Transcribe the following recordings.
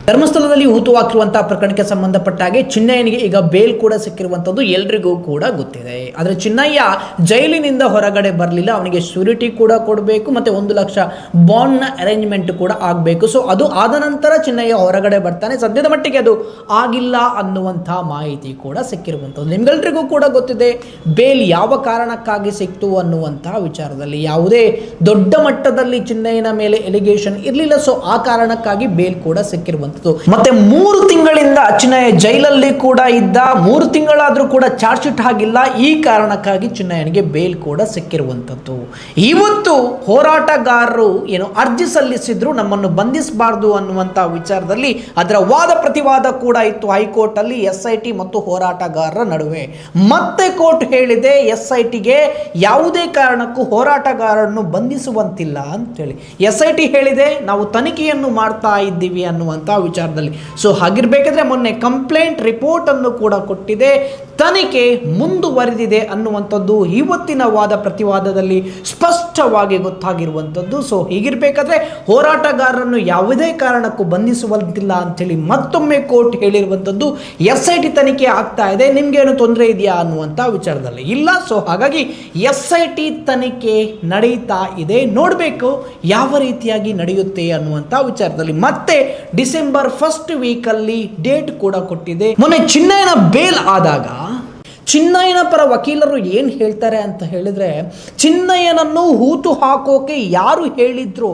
ಧರ್ಮಸ್ಥಳದಲ್ಲಿ ಹೂತುಹಾಕಿರುವಂತಹ ಪ್ರಕರಣಕ್ಕೆ ಸಂಬಂಧಪಟ್ಟ ಹಾಗೆ ಚಿನ್ನಯ್ಯನಿಗೆ ಈಗ ಬೇಲ್ ಕೂಡ ಸಿಕ್ಕಿರುವಂಥದ್ದು ಎಲ್ರಿಗೂ ಕೂಡ ಗೊತ್ತಿದೆ. ಆದರೆ ಚಿನ್ನಯ್ಯ ಜೈಲಿನಿಂದ ಹೊರಗಡೆ ಬರಲಿಲ್ಲ, ಅವನಿಗೆ ಶ್ಯೂರಿಟಿ ಕೂಡ ಕೊಡಬೇಕು ಮತ್ತು 1 ಲಕ್ಷ ಬಾಂಡ್ನ ಅರೇಂಜ್ಮೆಂಟ್ ಕೂಡ ಆಗಬೇಕು. ಸೊ ಅದು ಆದ ನಂತರ ಚಿನ್ನಯ್ಯ ಹೊರಗಡೆ ಬರ್ತಾನೆ. ಸದ್ಯದ ಮಟ್ಟಿಗೆ ಅದು ಆಗಿಲ್ಲ ಅನ್ನುವಂಥ ಮಾಹಿತಿ ಕೂಡ ಸಿಕ್ಕಿರುವಂಥದ್ದು. ನಿಮ್ಗೆಲ್ರಿಗೂ ಕೂಡ ಗೊತ್ತಿದೆ ಬೇಲ್ ಯಾವ ಕಾರಣಕ್ಕಾಗಿ ಸಿಕ್ತು ಅನ್ನುವಂತಹ ವಿಚಾರದಲ್ಲಿ. ಯಾವುದೇ ದೊಡ್ಡ ಮಟ್ಟದಲ್ಲಿ ಚಿನ್ನಯ್ಯನ ಮೇಲೆ ಎಲಿಗೇಷನ್ ಇರಲಿಲ್ಲ, ಸೊ ಆ ಕಾರಣಕ್ಕಾಗಿ ಬೇಲ್ ಕೂಡ ಸಿಕ್ಕಿರುವಂಥದ್ದು. ಮತ್ತೆ 3 ತಿಂಗಳಿಂದ ಚಿನ್ನಯ್ಯ ಜೈಲಲ್ಲಿ ಕೂಡ ಇದ್ದ, 3 ತಿಂಗಳಾದ್ರೂ ಕೂಡ ಚಾರ್ಜ್ ಶೀಟ್ ಆಗಿಲ್ಲ. ಈ ಕಾರಣಕ್ಕಾಗಿ ಚಿನ್ನಯ್ಯನಿಗೆ ಬೇಲ್ ಕೂಡ ಸಿಕ್ಕಿರುವಂಥದ್ದು. ಇವತ್ತು ಹೋರಾಟಗಾರರು ಅರ್ಜಿ ಸಲ್ಲಿಸಿದ್ರು ನಮ್ಮನ್ನು ಬಂಧಿಸಬಾರದು ಅನ್ನುವಂಥ ವಿಚಾರದಲ್ಲಿ. ಅದರ ವಾದ ಪ್ರತಿವಾದ ಕೂಡ ಇತ್ತು ಹೈಕೋರ್ಟ್ ಅಲ್ಲಿ SIT ಮತ್ತು ಹೋರಾಟಗಾರರ ನಡುವೆ. ಮತ್ತೆ ಕೋರ್ಟ್ ಹೇಳಿದೆ SITಗೆ ಯಾವುದೇ ಕಾರಣಕ್ಕೂ ಹೋರಾಟಗಾರರನ್ನು ಬಂಧಿಸುವಂತಿಲ್ಲ ಅಂತೇಳಿ. SIT ಹೇಳಿದೆ ನಾವು ತನಿಖೆಯನ್ನು ಮಾಡ್ತಾ ಇದ್ದೀವಿ ಅನ್ನುವಂಥ ವಿಚಾರದಲ್ಲಿ. ಸೊ ಹಾಗಿರ್ಬೇಕಾದ್ರೆ ಮೊನ್ನೆ ಕಂಪ್ಲೇಂಟ್ ರಿಪೋರ್ಟ್ ಅನ್ನು ಕೂಡ ಕೊಟ್ಟಿದೆ, ತನಿಖೆ ಮುಂದುವರೆದಿದೆ ಅನ್ನುವಂಥದ್ದು ಇವತ್ತಿನ ವಾದ ಪ್ರತಿವಾದದಲ್ಲಿ ಸ್ಪಷ್ಟವಾಗಿ ಗೊತ್ತಾಗಿರುವಂಥದ್ದು. ಸೊ ಹೀಗಿರಬೇಕಾದ್ರೆ ಹೋರಾಟಗಾರರನ್ನು ಯಾವುದೇ ಕಾರಣಕ್ಕೂ ಬಂಧಿಸುವಂತಿಲ್ಲ ಅಂತೇಳಿ ಮತ್ತೊಮ್ಮೆ ಕೋರ್ಟ್ ಹೇಳಿರುವಂಥದ್ದು. SIT ತನಿಖೆ ಆಗ್ತಾ ಇದೆ, ನಿಮ್ಗೇನು ತೊಂದರೆ ಇದೆಯಾ ಅನ್ನುವಂಥ ವಿಚಾರದಲ್ಲಿ ಇಲ್ಲ. ಸೊ ಹಾಗಾಗಿ SIT ತನಿಖೆ ನಡೀತಾ ಇದೆ, ನೋಡಬೇಕು ಯಾವ ರೀತಿಯಾಗಿ ನಡೆಯುತ್ತೆ ಅನ್ನುವಂಥ ವಿಚಾರದಲ್ಲಿ. ಮತ್ತೆ ಡಿಸೆಂಬರ್ 1st ವೀಕಲ್ಲಿ ಡೇಟ್ ಕೂಡ ಕೊಟ್ಟಿದೆ. ಮೊನ್ನೆ ಚಿನ್ನಯ್ಯನ ಬೇಲ್ ಆದಾಗ ಚಿನ್ನಯ್ಯನ ಪರ ವಕೀಲರು ಏನು ಹೇಳ್ತಾರೆ ಅಂತ ಹೇಳಿದ್ರೆ, ಚಿನ್ನಯ್ಯನನ್ನು ಹೂತು ಹಾಕೋಕೆ ಯಾರು ಹೇಳಿದ್ರು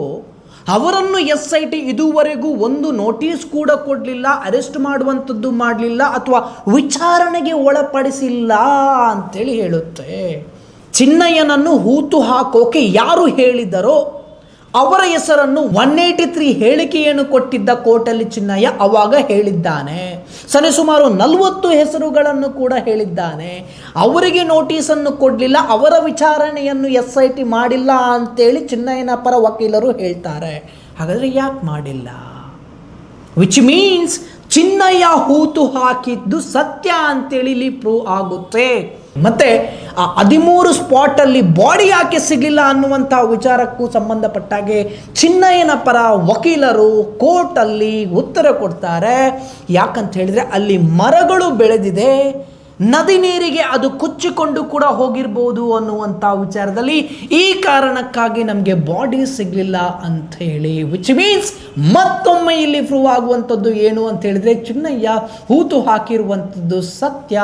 ಅವರನ್ನು SIT ಇದುವರೆಗೂ ಒಂದು ನೋಟಿಸ್ ಕೂಡ ಕೊಡಲಿಲ್ಲ, ಅರೆಸ್ಟ್ ಮಾಡುವಂಥದ್ದು ಮಾಡಲಿಲ್ಲ ಅಥವಾ ವಿಚಾರಣೆಗೆ ಒಳಪಡಿಸಿಲ್ಲ ಅಂತೇಳಿ ಹೇಳುತ್ತೆ. ಚಿನ್ನಯ್ಯನನ್ನು ಹೂತು ಹಾಕೋಕೆ ಯಾರು ಹೇಳಿದರೋ ಅವರ ಹೆಸರನ್ನು 183 ಹೇಳಿಕೆಯನ್ನು ಕೊಟ್ಟಿದ್ದ ಕೋರ್ಟಲ್ಲಿ ಚಿನ್ನಯ್ಯ ಅವಾಗ ಹೇಳಿದ್ದಾನೆ. ಸರಿಸುಮಾರು 40 ಹೆಸರುಗಳನ್ನು ಕೂಡ ಹೇಳಿದ್ದಾನೆ. ಅವರಿಗೆ ನೋಟಿಸನ್ನು ಕೊಡಲಿಲ್ಲ, ಅವರ ವಿಚಾರಣೆಯನ್ನು SIT ಮಾಡಿಲ್ಲ ಅಂತೇಳಿ ಚಿನ್ನಯ್ಯನ ಪರ ವಕೀಲರು ಹೇಳ್ತಾರೆ. ಹಾಗಾದರೆ ಯಾಕೆ ಮಾಡಿಲ್ಲ? ವಿಚ್ ಮೀನ್ಸ್ ಚಿನ್ನಯ್ಯ ಹೂತು ಹಾಕಿದ್ದು ಸತ್ಯ ಅಂತೇಳಿ ಇಲ್ಲಿ ಪ್ರೂವ್ ಆಗುತ್ತೆ. ಮತ್ತೆ ಆ 13 ಸ್ಪಾಟಲ್ಲಿ ಬಾಡಿ ಯಾಕೆ ಸಿಗಲಿಲ್ಲ ಅನ್ನುವಂಥ ವಿಚಾರಕ್ಕೂ ಸಂಬಂಧಪಟ್ಟಾಗೆ ಚಿನ್ನಯ್ಯನ ಪರ ವಕೀಲರು ಕೋರ್ಟಲ್ಲಿ ಉತ್ತರ ಕೊಡ್ತಾರೆ. ಯಾಕಂತ ಹೇಳಿದ್ರೆ ಅಲ್ಲಿ ಮರಗಳು ಬೆಳೆದಿದೆ, ನದಿ ನೀರಿಗೆ ಅದು ಕೊಚ್ಚಿಕೊಂಡು ಕೂಡ ಹೋಗಿರ್ಬೋದು ಅನ್ನುವಂಥ ವಿಚಾರದಲ್ಲಿ ಈ ಕಾರಣಕ್ಕಾಗಿ ನಮಗೆ ಬಾಡಿ ಸಿಗಲಿಲ್ಲ ಅಂತ ಹೇಳಿ. ವಿಚ್ ಮೀನ್ಸ್ ಮತ್ತೊಮ್ಮೆ ಇಲ್ಲಿ ಪ್ರೂವ್ ಆಗುವಂಥದ್ದು ಏನು ಅಂತ ಹೇಳಿದ್ರೆ ಚಿನ್ನಯ್ಯ ಹೂತು ಹಾಕಿರುವಂಥದ್ದು ಸತ್ಯ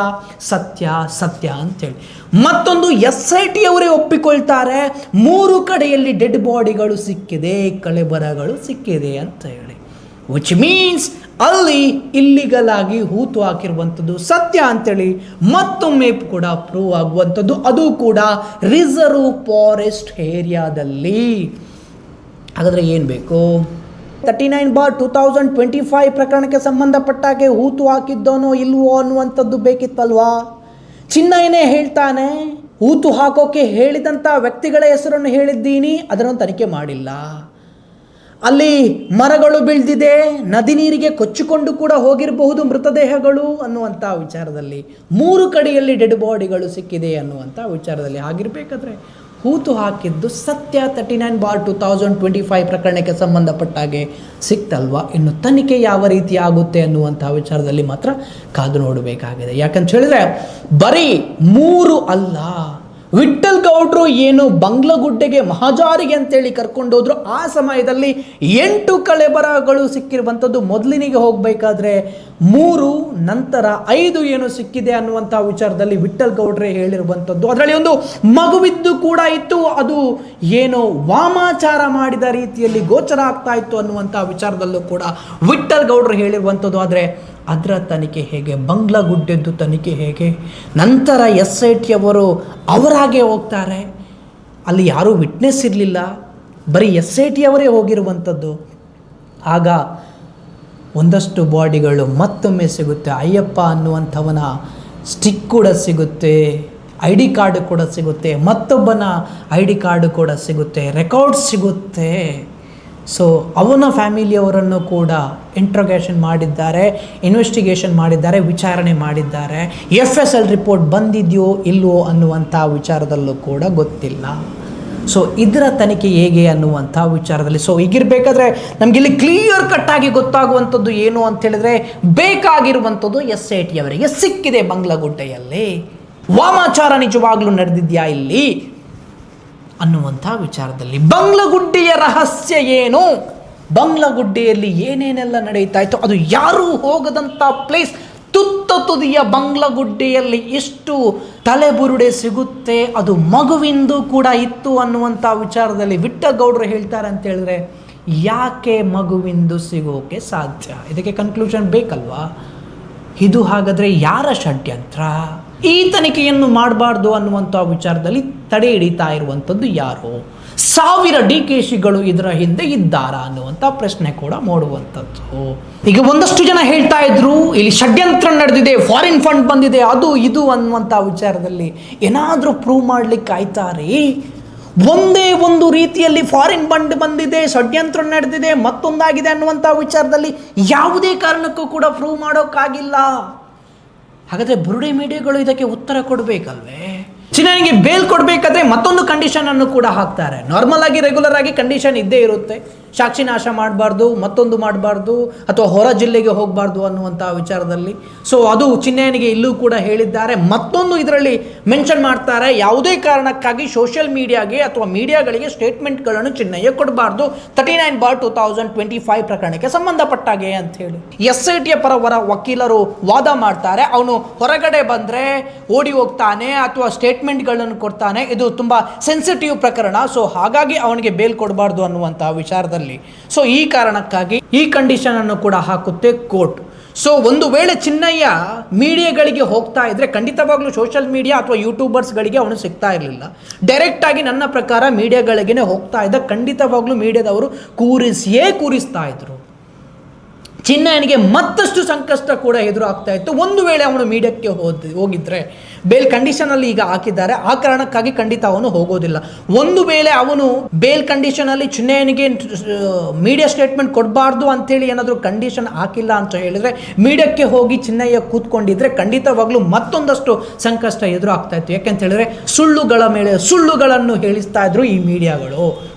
ಸತ್ಯ ಸತ್ಯ ಅಂತೇಳಿ. ಮತ್ತೊಂದು SIT ಅವರೇ ಒಪ್ಪಿಕೊಳ್ತಾರೆ 3 ಕಡೆಯಲ್ಲಿ ಡೆಡ್ ಬಾಡಿಗಳು ಸಿಕ್ಕಿದೆ, ಕಳೆಬರಗಳು ಸಿಕ್ಕಿದೆ ಅಂತ ಹೇಳಿ. ವಿಚ್ ಮೀನ್ಸ್ ಅಲ್ಲಿ ಇಲ್ಲಿಗಲ್ ಆಗಿ ಹೂತು ಹಾಕಿರುವಂಥದ್ದು ಸತ್ಯ ಅಂತೇಳಿ ಮತ್ತೊಮ್ಮೆ ಕೂಡ ಪ್ರೂವ್ ಆಗುವಂಥದ್ದು, ಅದು ಕೂಡ ರಿಸರ್ವ್ ಫಾರೆಸ್ಟ್ ಏರಿಯಾದಲ್ಲಿ. ಹಾಗಾದರೆ ಏನು ಬೇಕು? 39/2025 ಪ್ರಕರಣಕ್ಕೆ ಸಂಬಂಧಪಟ್ಟಾಗೆ ಹೂತು ಹಾಕಿದ್ದೋನೋ ಇಲ್ವೋ ಅನ್ನುವಂಥದ್ದು ಬೇಕಿತ್ತಲ್ವಾ? ಚಿನ್ನಯ್ಯನೇ ಹೇಳ್ತಾನೆ ಹೂತು ಹಾಕೋಕೆ ಹೇಳಿದಂಥ ವ್ಯಕ್ತಿಗಳ ಹೆಸರನ್ನು ಹೇಳಿದ್ದೀನಿ, ಅದನ್ನು ತನಿಖೆ ಮಾಡಿಲ್ಲ. ಅಲ್ಲಿ ಮರಗಳು ಬೆಳೆದಿದೆ, ನದಿ ನೀರಿಗೆ ಕೊಚ್ಚಿಕೊಂಡು ಕೂಡ ಹೋಗಿರಬಹುದು ಮೃತದೇಹಗಳು ಅನ್ನುವಂಥ ವಿಚಾರದಲ್ಲಿ, 3 ಕಡೆಯಲ್ಲಿ ಡೆಡ್ ಬಾಡಿಗಳು ಸಿಕ್ಕಿದೆ ಅನ್ನುವಂಥ ವಿಚಾರದಲ್ಲಿ. ಆಗಿರಬೇಕಾದ್ರೆ ಹೂತು ಹಾಕಿದ್ದು ಸತ್ಯ 39/2025 ಪ್ರಕರಣಕ್ಕೆ ಸಂಬಂಧಪಟ್ಟಾಗೆ ಸಿಕ್ತಲ್ವಾ? ಇನ್ನು ತನಿಖೆ ಯಾವ ರೀತಿ ಆಗುತ್ತೆ ಅನ್ನುವಂಥ ವಿಚಾರದಲ್ಲಿ ಮಾತ್ರ ಕಾದು ನೋಡಬೇಕಾಗಿದೆ. ಯಾಕಂತ ಹೇಳಿದ್ರೆ ಬರೀ 3 ಅಲ್ಲ, ವಿಠ್ಠಲ್ ಗೌಡ್ರು ಏನು ಬಂಗ್ಲಗುಡ್ಡೆಗೆ ಮಹಾಜಾರಿಗೆ ಅಂತೇಳಿ ಕರ್ಕೊಂಡೋದ್ರು, ಆ ಸಮಯದಲ್ಲಿ 8 ಕಳೆಬರಗಳು ಸಿಕ್ಕಿರುವಂಥದ್ದು. ಮೊದಲಿನಿಗೆ ಹೋಗಬೇಕಾದ್ರೆ 3, ನಂತರ 5 ಏನು ಸಿಕ್ಕಿದೆ ಅನ್ನುವಂಥ ವಿಚಾರದಲ್ಲಿ ವಿಠ್ಠಲ್ ಗೌಡ್ರೆ ಹೇಳಿರುವಂಥದ್ದು. ಅದರಲ್ಲಿ ಒಂದು ಮಗುವಿದ್ದು ಕೂಡ ಇತ್ತು, ಅದು ಏನು ವಾಮಾಚಾರ ಮಾಡಿದ ರೀತಿಯಲ್ಲಿ ಗೋಚರ ಆಗ್ತಾ ಇತ್ತು ಅನ್ನುವಂಥ ವಿಚಾರದಲ್ಲೂ ಕೂಡ ವಿಠ್ಠಲ್ ಗೌಡ್ರು ಹೇಳಿರುವಂಥದ್ದು. ಆದರೆ ಅದರ ತನಿಖೆ ಹೇಗೆ? ಬಂಗ್ಲಗುಡ್ಡೆದ್ದು ತನಿಖೆ ಹೇಗೆ? ನಂತರ SIT ಅವರು ಅವರಾಗೆ ಹೋಗ್ತಾರೆ, ಅಲ್ಲಿ ಯಾರೂ ವಿಟ್ನೆಸ್ ಇರಲಿಲ್ಲ, ಬರೀ SIT ಅವರೇ ಹೋಗಿರುವಂಥದ್ದು. ಆಗ ಒಂದಷ್ಟು ಬಾಡಿಗಳು ಮತ್ತೊಮ್ಮೆ ಸಿಗುತ್ತೆ. ಅಯ್ಯಪ್ಪ ಅನ್ನುವಂಥವನ ಸ್ಟಿಕ್ ಕೂಡ ಸಿಗುತ್ತೆ, ID ಕಾರ್ಡ್ ಕೂಡ ಸಿಗುತ್ತೆ, ಮತ್ತೊಬ್ಬನ ID ಕಾರ್ಡ್ ಕೂಡ ಸಿಗುತ್ತೆ, ರೆಕಾರ್ಡ್ ಸಿಗುತ್ತೆ. ಸೊ ಅವನ ಫ್ಯಾಮಿಲಿಯವರನ್ನು ಕೂಡ ಇಂಟ್ರೋಗೇಷನ್ ಮಾಡಿದ್ದಾರೆ, ಇನ್ವೆಸ್ಟಿಗೇಷನ್ ಮಾಡಿದ್ದಾರೆ, ವಿಚಾರಣೆ ಮಾಡಿದ್ದಾರೆ. FSL ರಿಪೋರ್ಟ್ ಬಂದಿದೆಯೋ ಇಲ್ವೋ ಅನ್ನುವಂಥ ವಿಚಾರದಲ್ಲೂ ಕೂಡ ಗೊತ್ತಿಲ್ಲ. ಸೊ ಇದರ ತನಿಖೆ ಹೇಗೆ ಅನ್ನುವಂಥ ವಿಚಾರದಲ್ಲಿ ಸೊ ಹೀಗಿರಬೇಕಾದ್ರೆ ನಮಗಿಲ್ಲಿ ಕ್ಲಿಯರ್ ಕಟ್ ಆಗಿ ಗೊತ್ತಾಗುವಂಥದ್ದು ಏನು ಅಂತ ಹೇಳಿದ್ರೆ ಬೇಕಾಗಿರುವಂಥದ್ದು SIT ಅವರಿಗೆ ಸಿಕ್ಕಿದೆ ಬಂಗ್ಲಗುಡ್ಡೆಯಲ್ಲಿ. ವಾಮಾಚಾರ ನಿಜವಾಗ್ಲೂ ನಡೆದಿದ್ಯಾ ಇಲ್ಲಿ ಅನ್ನುವಂಥ ವಿಚಾರದಲ್ಲಿ ಬಂಗ್ಲಗುಡ್ಡೆಯ ರಹಸ್ಯ ಏನು, ಬಂಗ್ಲಗುಡ್ಡೆಯಲ್ಲಿ ಏನೇನೆಲ್ಲ ನಡೀತಾ ಇತ್ತು, ಅದು ಯಾರೂ ಹೋಗದಂಥ ಪ್ಲೇಸ್, ತುದಿಯ ಬಂಗ್ಲಗುಡ್ಡೆಯಲ್ಲಿ ಎಷ್ಟು ತಲೆಬುರುಡೆ ಸಿಗುತ್ತೆ, ಅದು ಮಗುವಿಂದು ಕೂಡ ಇತ್ತು ಅನ್ನುವಂಥ ವಿಚಾರದಲ್ಲಿ ವಿಠ್ಠಗೌಡರು ಹೇಳ್ತಾರೆ ಅಂತ ಹೇಳಿದ್ರೆ ಯಾಕೆ ಮಗುವಿಂದು ಸಿಗೋಕೆ ಸಾಧ್ಯ? ಇದಕ್ಕೆ ಕನ್ಕ್ಲೂಷನ್ ಬೇಕಲ್ವಾ? ಇದು ಹಾಗಾದರೆ ಯಾರ ಷಡ್ಯಂತ್ರ? ಈ ತನಿಖೆಯನ್ನು ಮಾಡಬಾರ್ದು ಅನ್ನುವಂಥ ವಿಚಾರದಲ್ಲಿ ತಡೆ ಹಿಡಿತಾ ಇರುವಂಥದ್ದು ಯಾರು? 1000 DKಶಿಗಳು ಇದರ ಹಿಂದೆ ಇದ್ದಾರಾ ಅನ್ನುವಂಥ ಪ್ರಶ್ನೆ ಕೂಡ ಮೂಡುವಂಥದ್ದು. ಈಗ ಒಂದಷ್ಟು ಜನ ಹೇಳ್ತಾ ಇದ್ರು ಇಲ್ಲಿ ಷಡ್ಯಂತ್ರ ನಡೆದಿದೆ, ಫಾರಿನ್ ಫಂಡ್ ಬಂದಿದೆ, ಅದು ಇದು ಅನ್ನುವಂಥ ವಿಚಾರದಲ್ಲಿ ಏನಾದರೂ ಪ್ರೂವ್ ಮಾಡ್ಲಿಕ್ಕೆ ಆಯ್ತಾರೆ? ಒಂದೇ ಒಂದು ರೀತಿಯಲ್ಲಿ ಫಾರಿನ್ ಫಂಡ್ ಬಂದಿದೆ, ಷಡ್ಯಂತ್ರ ನಡೆದಿದೆ, ಮತ್ತೊಂದಾಗಿದೆ ಅನ್ನುವಂಥ ವಿಚಾರದಲ್ಲಿ ಯಾವುದೇ ಕಾರಣಕ್ಕೂ ಕೂಡ ಪ್ರೂವ್ ಮಾಡೋಕ್ಕಾಗಿಲ್ಲ. ಹಾಗಾದರೆ ಬುರುಡೆ ಮೀಡಿಯಾಗಳು ಇದಕ್ಕೆ ಉತ್ತರ ಕೊಡಬೇಕಲ್ವೇ? ಚಿನ್ನಯ್ಯನಿಗೆ ಬೇಲ್ ಕೊಡಬೇಕಾದ್ರೆ ಮತ್ತೊಂದು ಕಂಡೀಷನ್ ಅನ್ನು ಕೂಡ ಹಾಕ್ತಾರೆ. ನಾರ್ಮಲ್ ಆಗಿ ರೆಗ್ಯುಲರ್ ಆಗಿ ಕಂಡೀಷನ್ ಇದ್ದೇ ಇರುತ್ತೆ, ಸಾಕ್ಷಿ ನಾಶ ಮಾಡಬಾರ್ದು, ಮತ್ತೊಂದು ಮಾಡಬಾರ್ದು, ಅಥವಾ ಹೊರ ಜಿಲ್ಲೆಗೆ ಹೋಗಬಾರ್ದು ಅನ್ನುವಂಥ ವಿಚಾರದಲ್ಲಿ. ಸೊ ಅದು ಚಿನ್ನಯ್ಯನಿಗೆ ಇಲ್ಲೂ ಕೂಡ ಹೇಳಿದ್ದಾರೆ. ಮತ್ತೊಂದು ಇದರಲ್ಲಿ ಮೆನ್ಷನ್ ಮಾಡ್ತಾರೆ, ಯಾವುದೇ ಕಾರಣಕ್ಕಾಗಿ ಸೋಷಿಯಲ್ ಮೀಡಿಯಾಗೆ ಅಥವಾ ಮೀಡಿಯಾಗಳಿಗೆ ಸ್ಟೇಟ್ಮೆಂಟ್ಗಳನ್ನು ಚಿನ್ನಯ್ಯ ಕೊಡಬಾರ್ದು 39/2025 ಪ್ರಕರಣಕ್ಕೆ ಸಂಬಂಧಪಟ್ಟಾಗೆ ಅಂತ ಹೇಳಿ. SITಯ ಪರವರ ವಕೀಲರು ವಾದ ಮಾಡ್ತಾರೆ, ಅವನು ಹೊರಗಡೆ ಬಂದರೆ ಓಡಿ ಹೋಗ್ತಾನೆ ಅಥವಾ ಸ್ಟೇಟ್ಮೆಂಟ್ಗಳನ್ನು ಕೊಡ್ತಾನೆ, ಇದು ತುಂಬ ಸೆನ್ಸಿಟಿವ್ ಪ್ರಕರಣ, ಸೊ ಹಾಗಾಗಿ ಅವನಿಗೆ ಬೇಲ್ ಕೊಡಬಾರ್ದು ಅನ್ನುವಂಥ ವಿಚಾರದಲ್ಲಿ. ಸೊ ಈ ಕಾರಣಕ್ಕಾಗಿ ಈ ಕಂಡೀಷನ್ ಅನ್ನು ಕೂಡ ಹಾಕುತ್ತೆ ಕೋರ್ಟ್. ಸೊ ಒಂದು ವೇಳೆ ಚಿನ್ನಯ್ಯ ಮೀಡಿಯಾಗಳಿಗೆ ಹೋಗ್ತಾ ಇದ್ರೆ ಖಂಡಿತವಾಗ್ಲೂ ಸೋಷಿಯಲ್ ಮೀಡಿಯಾ ಅಥವಾ ಯೂಟ್ಯೂಬರ್ಸ್ಗಳಿಗೆ ಅವನು ಸಿಗ್ತಾ ಇರಲಿಲ್ಲ, ಡೈರೆಕ್ಟ್ ಆಗಿ ನನ್ನ ಪ್ರಕಾರ ಮೀಡಿಯಾಗಳಿಗೇ ಹೋಗ್ತಾ ಇದ್ದ. ಖಂಡಿತವಾಗ್ಲೂ ಮೀಡಿಯಾದವರು ಕೂರಿಸ್ತಾ ಇದ್ರು. ಚಿನ್ನಯ್ಯನಿಗೆ ಮತ್ತಷ್ಟು ಸಂಕಷ್ಟ ಕೂಡ ಎದುರಾಗ್ತಾ ಇತ್ತು. ಒಂದು ವೇಳೆ ಅವನು ಮೀಡಿಯಾಕ್ಕೆ ಹೋಗಿದ್ರೆ ಬೇಲ್ ಕಂಡೀಷನಲ್ಲಿ ಈಗ ಹಾಕಿದ್ದಾರೆ, ಆ ಕಾರಣಕ್ಕಾಗಿ ಖಂಡಿತ ಅವನು ಹೋಗೋದಿಲ್ಲ. ಒಂದು ವೇಳೆ ಅವನು ಬೇಲ್ ಕಂಡೀಷನಲ್ಲಿ ಚಿನ್ನಯ್ಯನಿಗೆ ಮೀಡಿಯಾ ಸ್ಟೇಟ್ಮೆಂಟ್ ಕೊಡಬಾರ್ದು ಅಂತೇಳಿ ಏನಾದರೂ ಕಂಡೀಷನ್ ಹಾಕಿಲ್ಲ ಅಂತ ಹೇಳಿದರೆ ಮೀಡಿಯಾಕ್ಕೆ ಹೋಗಿ ಚಿನ್ನಯ್ಯ ಕೂತ್ಕೊಂಡಿದ್ರೆ ಖಂಡಿತವಾಗ್ಲೂ ಮತ್ತೊಂದಷ್ಟು ಸಂಕಷ್ಟ ಎದುರಾಗ್ತಾ ಇತ್ತು. ಯಾಕೆಂತ ಹೇಳಿದ್ರೆ ಸುಳ್ಳುಗಳ ಮೇಲೆ ಸುಳ್ಳುಗಳನ್ನು ಹೇಳಿಸ್ತಾ ಇದ್ರು ಈ ಮೀಡಿಯಾಗಳು.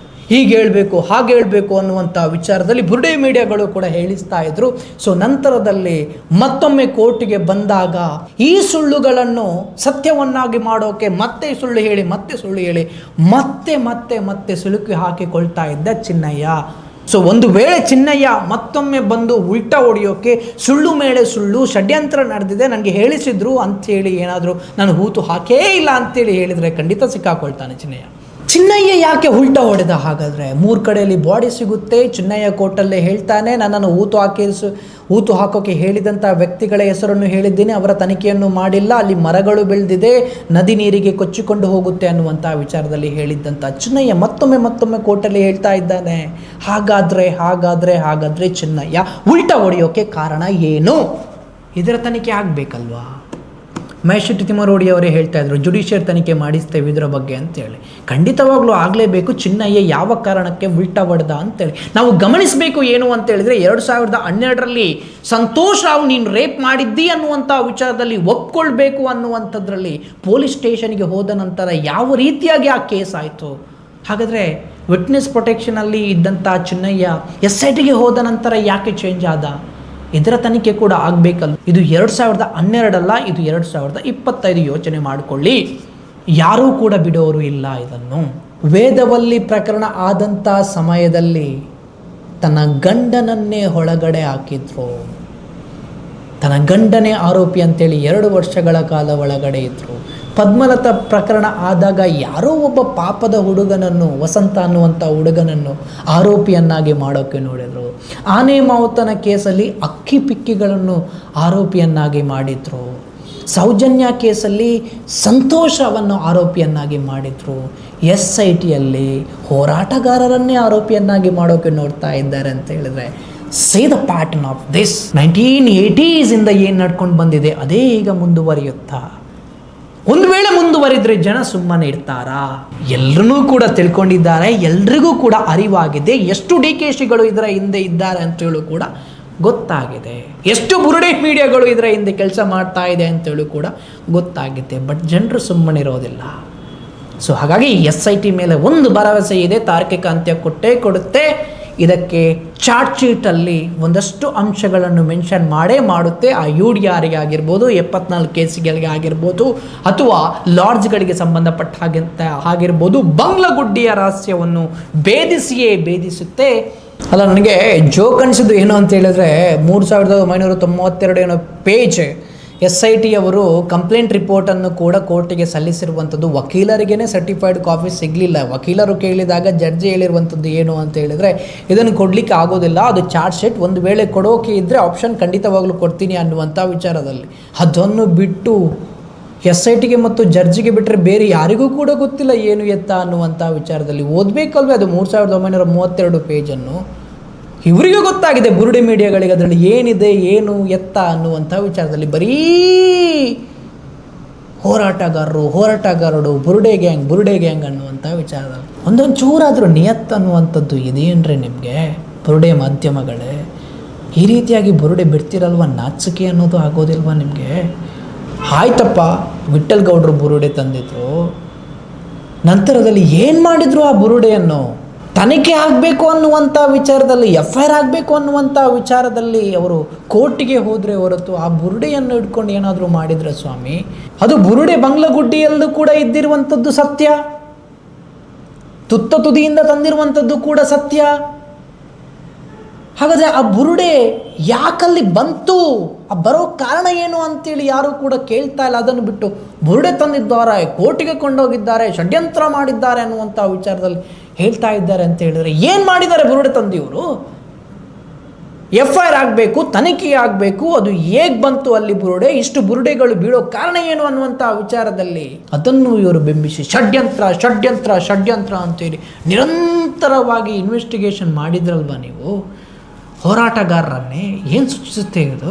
ಹೀಗೆ ಹೇಳಬೇಕು ಹಾಗೆ ಹೇಳಬೇಕು ಅನ್ನುವಂಥ ವಿಚಾರದಲ್ಲಿ ಬುರುಡೆ ಮೀಡಿಯಾಗಳು ಕೂಡ ಹೇಳಿಸ್ತಾ ಇದ್ರು. ಸೊ ನಂತರದಲ್ಲಿ ಮತ್ತೊಮ್ಮೆ ಕೋರ್ಟಿಗೆ ಬಂದಾಗ ಈ ಸುಳ್ಳುಗಳನ್ನು ಸತ್ಯವನ್ನಾಗಿ ಮಾಡೋಕೆ ಮತ್ತೆ ಸುಳ್ಳು ಹೇಳಿ ಮತ್ತೆ ಸಿಲುಕಿ ಹಾಕಿಕೊಳ್ತಾ ಇದ್ದ ಚಿನ್ನಯ್ಯ. ಸೊ ಒಂದು ವೇಳೆ ಚಿನ್ನಯ್ಯ ಮತ್ತೊಮ್ಮೆ ಬಂದು ಉಲ್ಟಾ ಹೊಡೆಯೋಕೆ ಸುಳ್ಳು ಮೇಲೆ ಸುಳ್ಳು ಷಡ್ಯಂತ್ರ ನಡೆದಿದೆ ನನಗೆ ಹೇಳಿಸಿದ್ರು ಅಂಥೇಳಿ ಏನಾದರೂ ನಾನು ಹೂತು ಹಾಕೇ ಇಲ್ಲ ಅಂತೇಳಿ ಹೇಳಿದರೆ ಖಂಡಿತ ಸಿಕ್ಕಾಕೊಳ್ತಾನೆ ಚಿನ್ನಯ್ಯ ಯಾಕೆ ಉಲ್ಟಾ ಹೊಡೆದ? ಹಾಗಾದರೆ 3 ಕಡೆಯಲ್ಲಿ ಬಾಡಿ ಸಿಗುತ್ತೆ. ಚಿನ್ನಯ್ಯ ಕೋರ್ಟಲ್ಲೇ ಹೇಳ್ತಾನೆ, ನನ್ನನ್ನು ಊತು ಹಾಕೋಕೆ ಹೇಳಿದಂಥ ವ್ಯಕ್ತಿಗಳ ಹೆಸರನ್ನು ಹೇಳಿದ್ದೀನಿ, ಅವರ ತನಿಖೆಯನ್ನು ಮಾಡಿಲ್ಲ, ಅಲ್ಲಿ ಮರಗಳು ಬೆಳೆದಿದೆ, ನದಿ ನೀರಿಗೆ ಕೊಚ್ಚಿಕೊಂಡು ಹೋಗುತ್ತೆ ಅನ್ನುವಂಥ ವಿಚಾರದಲ್ಲಿ ಹೇಳಿದ್ದಂಥ ಚಿನ್ನಯ್ಯ ಮತ್ತೊಮ್ಮೆ ಕೋರ್ಟಲ್ಲಿ ಹೇಳ್ತಾ ಇದ್ದಾನೆ. ಹಾಗಾದರೆ ಚಿನ್ನಯ್ಯ ಉಲ್ಟಾ ಹೊಡೆಯೋಕೆ ಕಾರಣ ಏನು? ಇದರ ತನಿಖೆ ಆಗಬೇಕಲ್ವಾ? ಮಹೇಶ್ ತಿಮ್ಮರೋಡಿ ಅವರೇ ಹೇಳ್ತಾ ಇದ್ರು ಜುಡಿಷಿಯರ್ ತನಿಖೆ ಮಾಡಿಸ್ತೇವೆ ಇದರ ಬಗ್ಗೆ ಅಂತೇಳಿ. ಖಂಡಿತವಾಗ್ಲೂ ಆಗಲೇಬೇಕು. ಚಿನ್ನಯ್ಯ ಯಾವ ಕಾರಣಕ್ಕೆ ಉಲ್ಟಾ ಹೊಡೆದ ಅಂತೇಳಿ ನಾವು ಗಮನಿಸಬೇಕು. ಏನು ಅಂತ ಹೇಳಿದ್ರೆ 2012ರಲ್ಲಿ ಸಂತೋಷ್ ರಾವ್ ನೀನು ರೇಪ್ ಮಾಡಿದ್ದಿ ಅನ್ನುವಂಥ ವಿಚಾರದಲ್ಲಿ ಒಪ್ಕೊಳ್ಬೇಕು ಅನ್ನುವಂಥದ್ರಲ್ಲಿ ಪೊಲೀಸ್ ಸ್ಟೇಷನ್ಗೆ ಹೋದ ನಂತರ ಯಾವ ರೀತಿಯಾಗಿ ಆ ಕೇಸ್ ಆಯಿತು? ಹಾಗಾದರೆ ವಿಟ್ನೆಸ್ ಪ್ರೊಟೆಕ್ಷನಲ್ಲಿ ಇದ್ದಂಥ ಚಿನ್ನಯ್ಯ SITಗೆ ಹೋದ ನಂತರ ಯಾಕೆ ಚೇಂಜ್ ಆದ? ಇದರ ತನಿಖೆ ಕೂಡ ಆಗಬೇಕಲ್ಲ. ಇದು 2012 ಇದು 2025. ಯೋಚನೆ ಮಾಡಿಕೊಳ್ಳಿ, ಯಾರೂ ಕೂಡ ಬಿಡೋರು ಇಲ್ಲ ಇದನ್ನು. ವೇದವಲ್ಲಿ ಪ್ರಕರಣ ಆದಂಥ ಸಮಯದಲ್ಲಿ ತನ್ನ ಗಂಡನನ್ನೇ ಒಳಗಡೆ ಹಾಕಿದ್ರು. ತನ್ನ ಗಂಡನೇ ಆರೋಪಿ ಅಂತೇಳಿ 2 ವರ್ಷಗಳ ಕಾಲ ಒಳಗಡೆ ಇದ್ದರು. ಪದ್ಮಲತಾ ಪ್ರಕರಣ ಆದಾಗ ಯಾರೋ ಒಬ್ಬ ಪಾಪದ ಹುಡುಗನನ್ನು, ವಸಂತ ಅನ್ನುವಂಥ ಹುಡುಗನನ್ನು ಆರೋಪಿಯನ್ನಾಗಿ ಮಾಡೋಕ್ಕೆ ನೋಡಿದರು. ಆನೆ ಮಾವುತನ ಕೇಸಲ್ಲಿ ಅಕ್ಕಿ ಪಿಕ್ಕಿಗಳನ್ನು ಆರೋಪಿಯನ್ನಾಗಿ ಮಾಡಿದರು. ಸೌಜನ್ಯ ಕೇಸಲ್ಲಿ ಸಂತೋಷವನ್ನು ಆರೋಪಿಯನ್ನಾಗಿ ಮಾಡಿದರು. SITಯಲ್ಲಿ ಹೋರಾಟಗಾರರನ್ನೇ ಆರೋಪಿಯನ್ನಾಗಿ ಮಾಡೋಕ್ಕೆ ನೋಡ್ತಾ ಇದ್ದಾರೆ ಅಂತ ಹೇಳಿದ್ರೆ say the pattern of this 1980s ಇಂದ ಏನು ನಡ್ಕೊಂಡು ಬಂದಿದೆ ಅದೇ ಈಗ ಮುಂದುವರಿಯುತ್ತಾ? ಒಂದು ವೇಳೆ ಮುಂದುವರಿದ್ರೆ ಜನ ಸುಮ್ಮನೆ ಇರ್ತಾರಾ? ಎಲ್ಲರೂ ಕೂಡ ತಿಳ್ಕೊಂಡಿದ್ದಾರೆ, ಎಲ್ರಿಗೂ ಕೂಡ ಅರಿವಾಗಿದೆ. ಎಷ್ಟು DKಶಿಗಳು ಇದರ ಹಿಂದೆ ಇದ್ದಾರೆ ಅಂತೇಳಿ ಕೂಡ ಗೊತ್ತಾಗಿದೆ. ಎಷ್ಟು ಬುರುಡೆ ಮೀಡಿಯಾಗಳು ಇದರ ಹಿಂದೆ ಕೆಲಸ ಮಾಡ್ತಾ ಇದೆ ಅಂತೇಳಿ ಕೂಡ ಗೊತ್ತಾಗಿದೆ. ಬಟ್ ಜನರು ಸುಮ್ಮನಿರೋದಿಲ್ಲ. ಸೊ ಹಾಗಾಗಿ SIT ಮೇಲೆ ಒಂದು ಭರವಸೆ ಇದೆ, ತಾರ್ಕಿಕ ಅಂತ್ಯ ಕೊಟ್ಟೇ ಕೊಡುತ್ತೆ. ಇದಕ್ಕೆ ಚಾರ್ಜ್ ಶೀಟಲ್ಲಿ ಒಂದಷ್ಟು ಅಂಶಗಳನ್ನು ಮೆನ್ಷನ್ ಮಾಡೇ ಮಾಡುತ್ತೆ. ಆ UDRಗೆ ಆಗಿರ್ಬೋದು, 74 ಕೇಸಿಗಳಿಗೆ ಆಗಿರ್ಬೋದು, ಅಥವಾ ಲಾಡ್ಜ್ಗಳಿಗೆ ಸಂಬಂಧಪಟ್ಟ ಆಗಿರ್ಬೋದು, ಬಂಗ್ಲಗುಡ್ಡಿಯ ರಹಸ್ಯವನ್ನು ಭೇದಿಸುತ್ತೆ. ಅಲ್ಲ, ನನಗೆ ಜೋಕ್ ಅನಿಸಿದ್ದು ಏನು ಅಂತ ಹೇಳಿದ್ರೆ 3992 ಏನೋ ಪೇಜ್ SIT ಅವರು ಕಂಪ್ಲೇಂಟ್ ರಿಪೋರ್ಟನ್ನು ಕೂಡ ಕೋರ್ಟಿಗೆ ಸಲ್ಲಿಸಿರುವಂಥದ್ದು. ವಕೀಲರಿಗೇ ಸರ್ಟಿಫೈಡ್ ಕಾಪಿ ಸಿಗಲಿಲ್ಲ. ವಕೀಲರು ಕೇಳಿದಾಗ ಜಡ್ಜಿ ಹೇಳಿರುವಂಥದ್ದು ಏನು ಅಂತ ಹೇಳಿದರೆ, ಇದನ್ನು ಕೊಡಲಿಕ್ಕೆ ಆಗೋದಿಲ್ಲ, ಅದು ಚಾರ್ಜ್ ಶೀಟ್, ಒಂದು ವೇಳೆ ಕೊಡೋಕೆ ಇದ್ದರೆ ಆಪ್ಷನ್ ಖಂಡಿತವಾಗ್ಲೂ ಕೊಡ್ತೀನಿ ಅನ್ನುವಂಥ ವಿಚಾರದಲ್ಲಿ. ಅದನ್ನು ಬಿಟ್ಟು SITಗೆ ಮತ್ತು ಜಡ್ಜಿಗೆ ಬಿಟ್ಟರೆ ಬೇರೆ ಯಾರಿಗೂ ಕೂಡ ಗೊತ್ತಿಲ್ಲ ಏನು ಎತ್ತ ಅನ್ನುವಂಥ ವಿಚಾರದಲ್ಲಿ. ಓದಬೇಕಲ್ವೇ ಅದು 3932 ಪೇಜನ್ನು. ಇವರಿಗೆ ಗೊತ್ತಾಗಿದೆ, ಬುರುಡೆ ಮೀಡಿಯಾಗಳಿಗೆ ಅದರಲ್ಲಿ ಏನಿದೆ ಏನು ಎತ್ತ ಅನ್ನುವಂಥ ವಿಚಾರದಲ್ಲಿ. ಬರೀ ಹೋರಾಟಗಾರರು ಬುರುಡೆ ಗ್ಯಾಂಗ್ ಅನ್ನುವಂಥ ವಿಚಾರದಲ್ಲಿ ಒಂದೊಂದು ಚೂರಾದರೂ ನಿಯತ್ ಅನ್ನುವಂಥದ್ದು ಇದೆಯೇನ್ರಿ ನಿಮಗೆ? ಬುರುಡೆ ಮಾಧ್ಯಮಗಳೇ ಈ ರೀತಿಯಾಗಿ ಬುರುಡೆ ಬಿಡ್ತಿರಲ್ವ? ನಾಚಿಕೆ ಅನ್ನೋದು ಆಗೋದಿಲ್ವ ನಿಮಗೆ? ಆಯ್ತಪ್ಪ, ವಿಠ್ಠಲ್ ಗೌಡರು ಬುರುಡೆ ತಂದಿದ್ರು, ನಂತರದಲ್ಲಿ ಏನು ಮಾಡಿದ್ರು ಆ ಬುರುಡೆಯನ್ನು? ತನಿಖೆ ಆಗಬೇಕು ಅನ್ನುವಂಥ ವಿಚಾರದಲ್ಲಿ, FIR ಆಗಬೇಕು ಅನ್ನುವಂಥ ವಿಚಾರದಲ್ಲಿ ಅವರು ಕೋರ್ಟಿಗೆ ಹೋದರೆ ಹೊರತು ಆ ಬುರುಡೆಯನ್ನು ಇಟ್ಕೊಂಡು ಏನಾದರೂ ಮಾಡಿದ್ರೆ ಸ್ವಾಮಿ, ಅದು ಬುರುಡೆ ಬಂಗ್ಲಗುಡ್ಡಿಯಲ್ಲೂ ಕೂಡ ಇದ್ದಿರುವಂಥದ್ದು ಸತ್ಯ, ತುದಿಯಿಂದ ತಂದಿರುವಂಥದ್ದು ಕೂಡ ಸತ್ಯ. ಹಾಗಾದರೆ ಆ ಬುರುಡೆ ಯಾಕಲ್ಲಿ ಬಂತು, ಆ ಬರೋ ಕಾರಣ ಏನು ಅಂತೇಳಿ ಯಾರೂ ಕೂಡ ಕೇಳ್ತಾ ಇಲ್ಲ. ಅದನ್ನು ಬಿಟ್ಟು ಬುರುಡೆ ತಂದಿದ್ದಾರೆ, ಕೋರ್ಟಿಗೆ ಕೊಂಡೋಗಿದ್ದಾರೆ, ಷಡ್ಯಂತ್ರ ಮಾಡಿದ್ದಾರೆ ಅನ್ನುವಂಥ ವಿಚಾರದಲ್ಲಿ ಹೇಳ್ತಾ ಇದ್ದಾರೆ ಅಂತ ಹೇಳಿದ್ರೆ, ಏನು ಮಾಡಿದ್ದಾರೆ ಬುರುಡೆ ತಂದಿವರು? FIR ಆಗಬೇಕು, ತನಿಖೆ ಆಗಬೇಕು, ಅದು ಹೇಗೆ ಬಂತು ಅಲ್ಲಿ ಬುರುಡೆ, ಇಷ್ಟು ಬುರುಡೆಗಳು ಬೀಳೋ ಕಾರಣ ಏನು ಅನ್ನುವಂಥ ವಿಚಾರದಲ್ಲಿ ಅದನ್ನು ಇವರು ಬಿಂಬಿಸಿ ಷಡ್ಯಂತ್ರ ಅಂತೇಳಿ ನಿರಂತರವಾಗಿ ಇನ್ವೆಸ್ಟಿಗೇಷನ್ ಮಾಡಿದ್ರಲ್ವ ನೀವು ಹೋರಾಟಗಾರರನ್ನೇ. ಏನು ಸೂಚಿಸುತ್ತೆ ಇದು?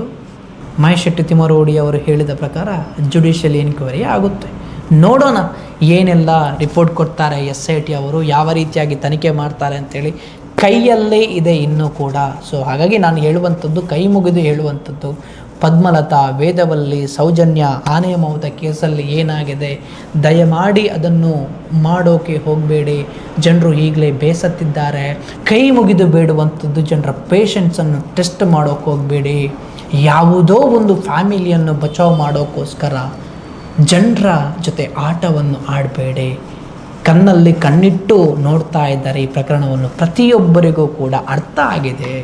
ಮಹೇಶ್ ಶೆಟ್ಟಿ ತಿಮ್ಮರೋಡಿ ಅವರು ಹೇಳಿದ ಪ್ರಕಾರ ಜುಡಿಷಿಯಲ್ ಎನ್ಕ್ವೈರಿ ಆಗುತ್ತೆ. ನೋಡೋಣ ಏನೆಲ್ಲ ರಿಪೋರ್ಟ್ ಕೊಡ್ತಾರೆ SIT ಅವರು, ಯಾವ ರೀತಿಯಾಗಿ ತನಿಖೆ ಮಾಡ್ತಾರೆ ಅಂತೇಳಿ. ಕೈಯಲ್ಲೇ ಇದೆ ಇನ್ನೂ ಕೂಡ. ಸೊ ಹಾಗಾಗಿ ನಾನು ಹೇಳುವಂಥದ್ದು, ಕೈ ಮುಗಿದು ಹೇಳುವಂಥದ್ದು, ಪದ್ಮಲತಾ, ವೇದವಲ್ಲಿ, ಸೌಜನ್ಯ, ಆನೆಯ ಮೌತ ಕೇಸಲ್ಲಿ ಏನಾಗಿದೆ, ದಯಮಾಡಿ ಅದನ್ನು ಮಾಡೋಕೆ ಹೋಗಬೇಡಿ. ಜನರು ಈಗಲೇ ಬೇಸತ್ತಿದ್ದಾರೆ. ಕೈ ಮುಗಿದು ಬೇಡುವಂಥದ್ದು, ಜನರ ಪೇಷನ್ಸನ್ನು ಟೆಸ್ಟ್ ಮಾಡೋಕೆ ಹೋಗಬೇಡಿ. ಯಾವುದೋ ಒಂದು ಫ್ಯಾಮಿಲಿಯನ್ನು ಬಚಾವ್ ಮಾಡೋಕ್ಕೋಸ್ಕರ ಜನರ ಜೊತೆ ಆಟವನ್ನು ಆಡಬೇಡಿ. ಕಣ್ಣಲ್ಲಿ ಕಣ್ಣಿಟ್ಟು ನೋಡ್ತಾ ಇದ್ದಾರೆ ಈ ಪ್ರಕರಣವನ್ನು. ಪ್ರತಿಯೊಬ್ಬರಿಗೂ ಕೂಡ ಅರ್ಥ ಆಗಿದೆ,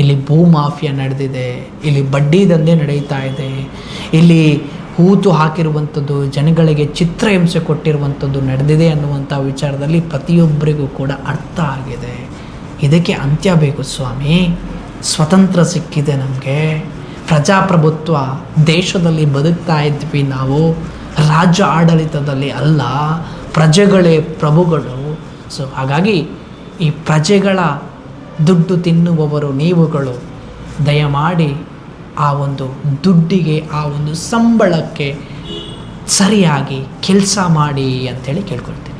ಇಲ್ಲಿ ಭೂ ಮಾಫಿಯಾ ನಡೆದಿದೆ, ಇಲ್ಲಿ ಬಡ್ಡಿ ದಂಧೆ ನಡೀತಾ ಇದೆ, ಇಲ್ಲಿ ಹೂತು ಹಾಕಿರುವಂಥದ್ದು, ಜನಗಳಿಗೆ ಚಿತ್ರಹಿಂಸೆ ಕೊಟ್ಟಿರುವಂಥದ್ದು ನಡೆದಿದೆ ಅನ್ನುವಂಥ ವಿಚಾರದಲ್ಲಿ ಪ್ರತಿಯೊಬ್ಬರಿಗೂ ಕೂಡ ಅರ್ಥ ಆಗಿದೆ. ಇದಕ್ಕೆ ಅಂತ್ಯ ಬೇಕು ಸ್ವಾಮಿ. ಸ್ವತಂತ್ರ ಸಿಕ್ಕಿದೆ ನಮಗೆ, ಪ್ರಜಾಪ್ರಭುತ್ವ ದೇಶದಲ್ಲಿ ಬದುಕ್ತಾ ಇದ್ವಿ ನಾವು, ರಾಜ್ಯ ಆಡಳಿತದಲ್ಲಿ ಅಲ್ಲ, ಪ್ರಜೆಗಳೇ ಪ್ರಭುಗಳು. ಸೊ ಹಾಗಾಗಿ ಈ ಪ್ರಜೆಗಳ ದುಡ್ಡು ತಿನ್ನುವವರು ನೀವುಗಳು, ದಯಮಾಡಿ ಆ ಒಂದು ದುಡ್ಡಿಗೆ, ಆ ಒಂದು ಸಂಬಳಕ್ಕೆ ಸರಿಯಾಗಿ ಕೆಲಸ ಮಾಡಿ ಅಂಥೇಳಿ ಕೇಳ್ಕೊಳ್ತೀನಿ.